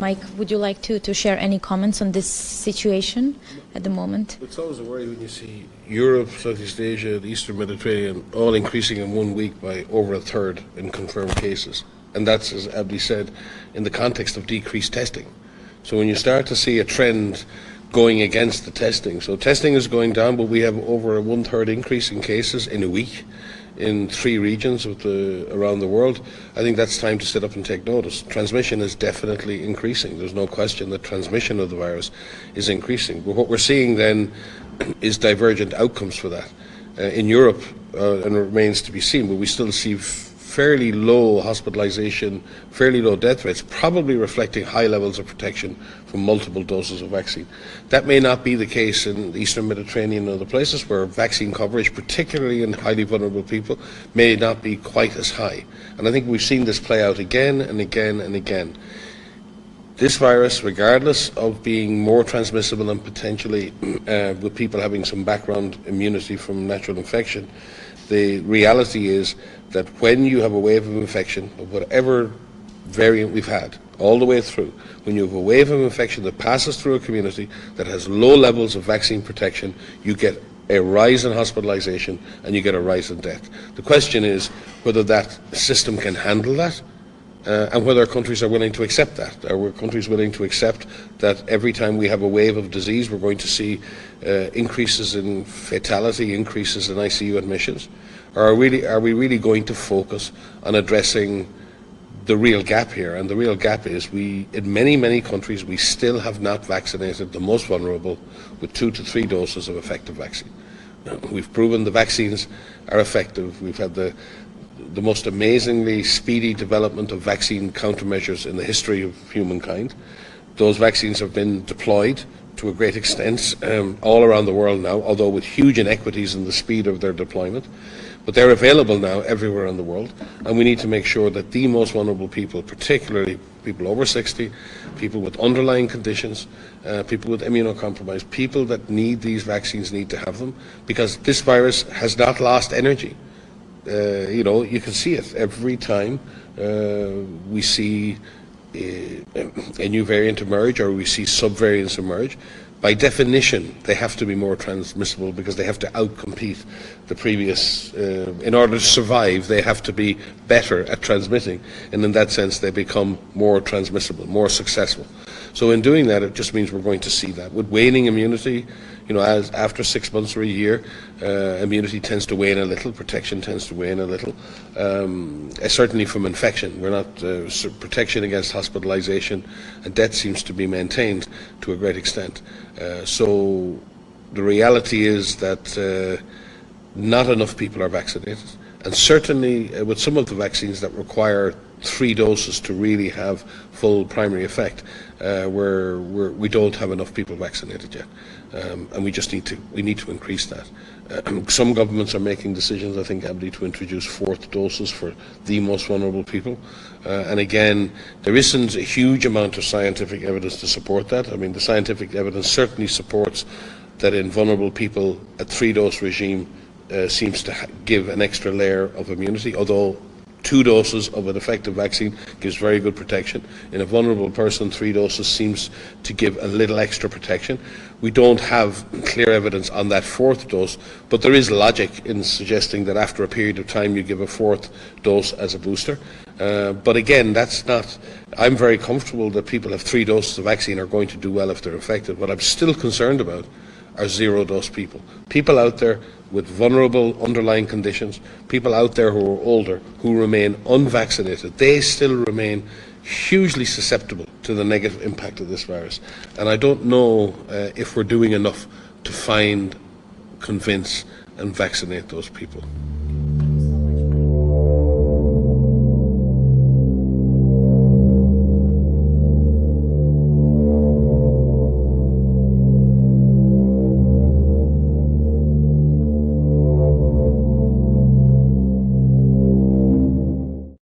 Mike, would you like to share any comments on this situation at the moment? It's always a worry when you see Europe, Southeast Asia, the Eastern Mediterranean all increasing in 1 week by over a third in confirmed cases. And that's, as Abdi said, in the context of decreased testing. So when you start to see a trend going against the testing, so testing is going down, but we have over a 1/3 increase in cases in a week in 3 regions around the world. I think that's time to sit up and take notice. Transmission is definitely increasing. There's no question that transmission of the virus is increasing. But what we're seeing then is divergent outcomes for that. In Europe, and it remains to be seen, but we still see fairly low hospitalization, fairly low death rates, probably reflecting high levels of protection from multiple doses of vaccine. That may not be the case in the Eastern Mediterranean and other places where vaccine coverage, particularly in highly vulnerable people, may not be quite as high. And I think we've seen this play out again and again and again. This virus, regardless of being more transmissible and potentially with people having some background immunity from natural infection, the reality is that when you have a wave of infection of whatever variant we've had all the way through, when you have a wave of infection that passes through a community that has low levels of vaccine protection, you get a rise in hospitalization and you get a rise in death. The question is whether that system can handle that and whether countries are willing to accept that. Are countries willing to accept that every time we have a wave of disease we're going to see increases in fatality, increases in ICU admissions? Or are we really going to focus on addressing the real gap here? And the real gap is in many countries we still have not vaccinated the most vulnerable with 2 to 3 doses of effective vaccine. We've proven the vaccines are effective. We've had the most amazingly speedy development of vaccine countermeasures in the history of humankind. Those vaccines have been deployed to a great extent all around the world now, although with huge inequities in the speed of their deployment. But they're available now everywhere in the world, and we need to make sure that the most vulnerable people, particularly people over 60, people with underlying conditions, people with immunocompromised, people that need these vaccines need to have them, because this virus has not lost energy. You can see it every time we see a new variant emerge or we see subvariants emerge. By definition, they have to be more transmissible because they have to outcompete the previous. In order to survive, they have to be better at transmitting, and in that sense, they become more transmissible, more successful. So in doing that, it just means we're going to see that. With waning immunity, as after 6 months or a year, immunity tends to wane a little, protection tends to wane a little. Certainly from infection, we're not protection against hospitalization, and death seems to be maintained to a great extent. So the reality is that not enough people are vaccinated, and certainly with some of the vaccines that require 3 doses to really have full primary effect, we don't have enough people vaccinated yet, and we need to increase that. Some governments are making decisions, I think, Abdi, to introduce 4th doses for the most vulnerable people, and again, there isn't a huge amount of scientific evidence to support that. I mean, the scientific evidence certainly supports that in vulnerable people a 3-dose regime seems to give an extra layer of immunity, although 2 doses of an effective vaccine gives very good protection. In a vulnerable person, 3 doses seems to give a little extra protection. We don't have clear evidence on that 4th dose, but there is logic in suggesting that after a period of time you give a 4th dose as a booster. But again, I'm very comfortable that people have 3 doses of vaccine are going to do well if they're infected. What I'm still concerned about are 0-dose people. People out there with vulnerable underlying conditions, people out there who are older, who remain unvaccinated, they still remain hugely susceptible to the negative impact of this virus. And I don't know if we're doing enough to find, convince and vaccinate those people.